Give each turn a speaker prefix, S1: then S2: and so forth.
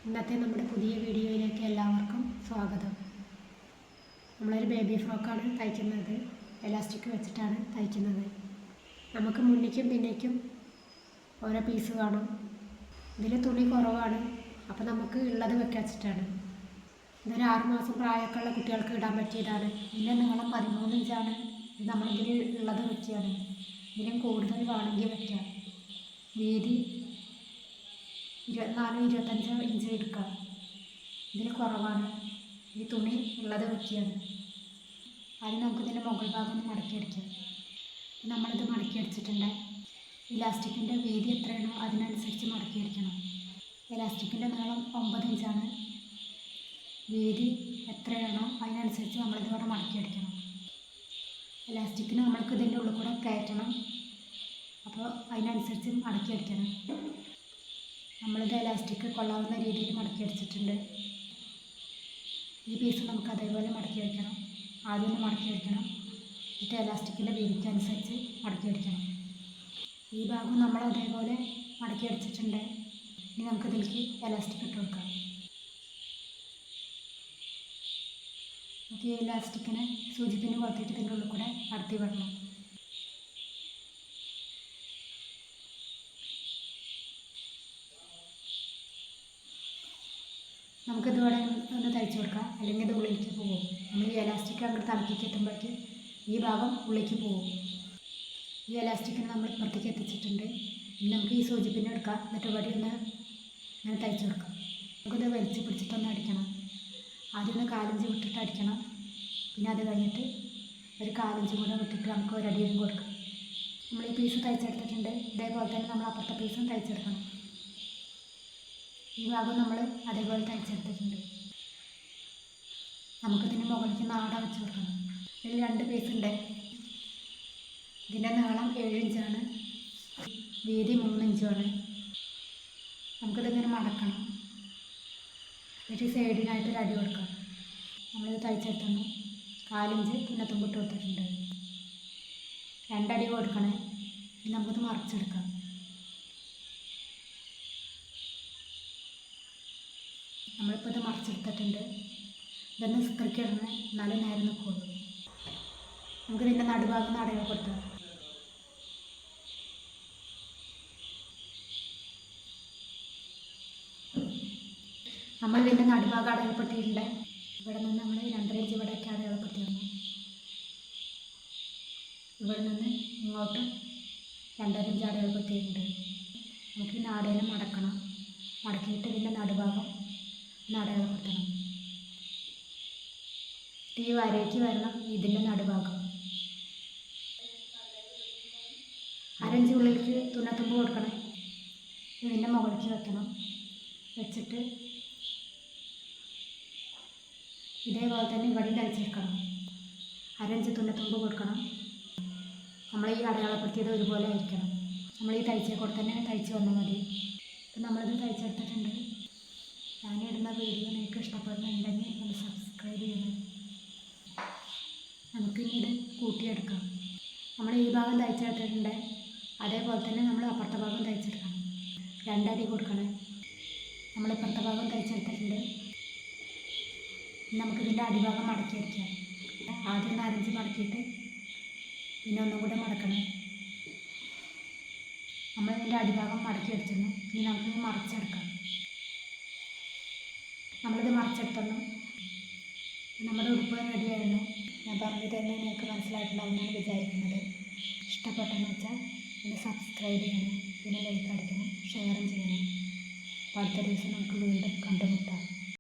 S1: ഇന്നത്തെ നമ്മുടെ പുതിയ വീഡിയോയിലേക്ക് എല്ലാവർക്കും സ്വാഗതം. നമ്മളൊരു ബേബി ഫ്രോക്കാണ് തയ്ക്കുന്നത്. എലാസ്റ്റിക് വെച്ചിട്ടാണ് തയ്ക്കുന്നത്. നമുക്ക് മുന്നിലേക്കും പിന്നേക്കും ഓരോ പീസ് കാണും. ഇതിൽ തുണി കുറവാണ്, അപ്പോൾ നമുക്ക് ഉള്ളത് വെച്ചിട്ടാണ്. ഇതൊരു 6 മാസം പ്രായമൊക്കെ ഉള്ള കുട്ടികൾക്ക് ഇടാൻ പറ്റിയതാണ്. ഇതിൻ്റെ നീളം 13 ഇഞ്ചാണ്. ഇത് നമ്മളിതിൽ ഉള്ളത് വെക്കുകയാണ്. ഇതിലും കൂടുതൽ വേണമെങ്കിൽ വയ്ക്കാം. വീതി 24-25 ഇഞ്ച് എടുക്കാം. ഇതിൽ കുറവാണ്. ഈ തുണി ഉള്ളത് വെക്കുകയാണ്. ആദ്യം നമുക്കിതിൻ്റെ മുകൾ ഭാഗം ഒന്ന് മടക്കി അടിക്കാം. നമ്മളിത് മടക്കി അടിച്ചിട്ടുണ്ട്. ഇലാസ്റ്റിക്കിൻ്റെ വീതി എത്രയാണോ അതിനനുസരിച്ച് മടക്കി അടിക്കണം. ഇലാസ്റ്റിക്കിൻ്റെ നീളം 9 ഇഞ്ചാണ്. വീതി എത്രയാണോ അതിനനുസരിച്ച് നമ്മളിതിവിടെ മടക്കി അടിക്കണം. ഇലാസ്റ്റിക്കിന് നമ്മൾക്ക് ഇതിൻ്റെ ഉള്ളിൽ കൂടെ കയറ്റണം. അപ്പോൾ അതിനനുസരിച്ച് മടക്കി അടിക്കണം. നമ്മളിത് ഇലാസ്റ്റിക് കൊള്ളാവുന്ന രീതിയിൽ മടക്കി അടിച്ചിട്ടുണ്ട്. ഈ പീസ് നമുക്ക് അതേപോലെ മടക്കി അടിക്കണം. ആദ്യം ഒന്ന് മടക്കി അടിക്കണം. എന്നിട്ട് ഇലാസ്റ്റിക്കിൻ്റെ വീതിക്കനുസരിച്ച് മടക്കി അടിക്കണം. ഈ ഭാഗം നമ്മൾ അതേപോലെ മടക്കി അടിച്ചിട്ടുണ്ട്. ഇനി നമുക്കിതിലേക്ക് ഇലാസ്റ്റിക് ഇട്ട് കൊടുക്കാം. നമുക്ക് ഈ ഇലാസ്റ്റിക്കിനെ സൂചിപ്പിന് കൊളുത്തിയിട്ട് ഇതിൻ്റെ ഉള്ളിൽ കൂടെ നടത്തി വിടണം. നമുക്കിതിവിടെ ഒന്ന് തയ്ച്ചു കൊടുക്കാം, അല്ലെങ്കിൽ ഇത് ഉള്ളിലേക്ക് പോകും. നമ്മൾ ഈ ഇലാസ്റ്റിക് അങ്ങോട്ട് തലക്കിലേക്ക് എത്തുമ്പോഴേക്ക് ഈ ഭാഗം ഉള്ളിലേക്ക് പോകും. ഈ ഇലാസ്റ്റിക്കിന് നമ്മൾ ഇപ്പുറത്തേക്ക് എത്തിച്ചിട്ടുണ്ട്. ഇനി നമുക്ക് ഈ സൂചിപ്പിന്നെ എടുക്കാം. എന്നിട്ട് ഇവിടെ ഒന്ന് ഇങ്ങനെ തയ്ച്ചു കൊടുക്കാം. നമുക്കിത് വലിച്ച് പിടിച്ചിട്ടൊന്ന് അടിക്കണം. ആദ്യം ഒന്ന് 4 ഇഞ്ച് വിട്ടിട്ട് അടിക്കണം. പിന്നെ അത് കഴിഞ്ഞിട്ട് ഒരു 4 ഇഞ്ച് കൂടെ വിട്ടിട്ട് നമുക്ക് ഒരടിയിലും കൊടുക്കാം. നമ്മൾ ഈ പീസ് തയ്ച്ചെടുത്തിട്ടുണ്ട്. ഇതേപോലെ തന്നെ നമ്മൾ അപ്പുറത്തെ പീസും തയ്ച്ചെടുക്കണം. ഈ ഭാഗം നമ്മൾ അതേപോലെ തയ്ച്ചെടുത്തിട്ടുണ്ട്. നമുക്കിതിൻ്റെ മുകളിലേക്ക് നാട വെച്ച് കൊടുക്കണം. ഇതിൽ 2 പീസ് ഉണ്ട്. ഇതിൻ്റെ നീളം 7 ഇഞ്ചാണ്. വീതി 3 ഇഞ്ചുമാണ്. നമുക്കിതിങ്ങനെ മടക്കണം. എന്നിട്ട് സൈഡിനായിട്ടൊരു അടി കൊടുക്കാം. നമ്മളിത് തയ്ച്ചെടുത്തു 4 ഇഞ്ച് തുന്നത്തുമ്പിട്ട് കൊടുത്തിട്ടുണ്ട്. 2 അടി കൊടുക്കണേ. ഇനി നമുക്കിത് മറിച്ചെടുക്കാം. നമ്മളിപ്പോൾ ഇത് മറിച്ചെടുത്തിട്ടുണ്ട്. ഇതൊന്ന് സ്ത്രീക്കിടണേ, എന്നാലും നേരെ നിൽക്കുള്ളൂ. നമുക്കിതിൻ്റെ നടുഭാഗം അടയാളപ്പെടുത്താം. നമ്മളിതിൻ്റെ നടുഭാഗം അടയാളപ്പെടുത്തിയിട്ടുണ്ട്. ഇവിടെ നിന്ന് നമ്മൾ 2.5 ഇഞ്ച് ഇവിടെയൊക്കെ അടയാളപ്പെടുത്തി വന്നു. ഇവിടെ നിന്ന് ഇങ്ങോട്ടും 2.5 ഇഞ്ച് അടയാളപ്പെടുത്തിയിട്ടുണ്ട്. നമുക്ക് ഈ നാടേനെ മടക്കണം. മടക്കിയിട്ട് ഇതിൻ്റെ നടുഭാഗം അടയാളപ്പെടുത്തണം. ഈ വരയ്ക്ക് വരണം ഇതിൻ്റെ നടുഭാഗം. 1/2 ഇഞ്ച് ഉള്ളിലേക്ക് തുന്നത്തുമ്പ് കൊടുക്കണം. ഇതിൻ്റെ മുകളിലേക്ക് വെക്കണം. വെച്ചിട്ട് ഇതേപോലെ തന്നെ ഇവിടെ തയ്ച്ചെടുക്കണം. 1/2 ഇഞ്ച് തുന്നത്തുമ്പ് കൊടുക്കണം. നമ്മൾ ഈ അടയാളപ്പെടുത്തിയത് ഒരുപോലെ ആയിരിക്കണം. നമ്മൾ ഈ തയ്ച്ചേ കൂടെ തന്നെ തയ്ച്ച് വന്നാൽ മതി. ഇപ്പം നമ്മളിത് തയ്ച്ചെടുത്തിട്ടുണ്ട്. ഞാനിടുന്ന വീഡിയോ നിങ്ങൾക്ക് ഇഷ്ടപ്പെടുന്നുണ്ടെങ്കിൽ ഒന്ന് സബ്സ്ക്രൈബ് ചെയ്യണം. നമുക്കിനി ഇത് കൂട്ടിയെടുക്കാം. നമ്മൾ ഈ ഭാഗം തയ്ച്ചെടുത്തിട്ടുണ്ട്. അതേപോലെ തന്നെ നമ്മൾ അപ്പുറത്തെ ഭാഗം തയ്ച്ചെടുക്കണം. 2 അടി കൊടുക്കണം. നമ്മൾ ഇപ്പുറത്തെ ഭാഗം തയ്ച്ചെടുത്തിട്ടുണ്ട്. നമുക്കിതിൻ്റെ അടിഭാഗം മടക്കി അടിക്കാം. ആദ്യം 4 ഇഞ്ച് മടക്കിയിട്ട് പിന്നെ ഒന്നും കൂടെ മടക്കണം. നമ്മളിതിൻ്റെ അടിഭാഗം മടക്കി അടിച്ചിരുന്നു. ഇനി നമുക്കിത് മറിച്ചെടുക്കാം. നമ്മളിത് മറിച്ചെടുത്തു. നമ്മുടെ ഉടുപ്പ് റെഡിയായിരുന്നു. ഞാൻ പറഞ്ഞത് തന്നെ നിങ്ങൾക്ക് മനസ്സിലായിട്ടുണ്ടാവുമെന്നാണ് വിചാരിക്കുന്നത്. ഇഷ്ടപ്പെട്ടെന്ന് വെച്ചാൽ ഒന്ന് സബ്സ്ക്രൈബ് ചെയ്യണം, പിന്നെ ലൈക്ക് അടിക്കണം, ഷെയറും ചെയ്യണം. അപ്പോൾ അടുത്ത ദിവസം നമുക്ക് വീണ്ടും കണ്ടുമുട്ടാം.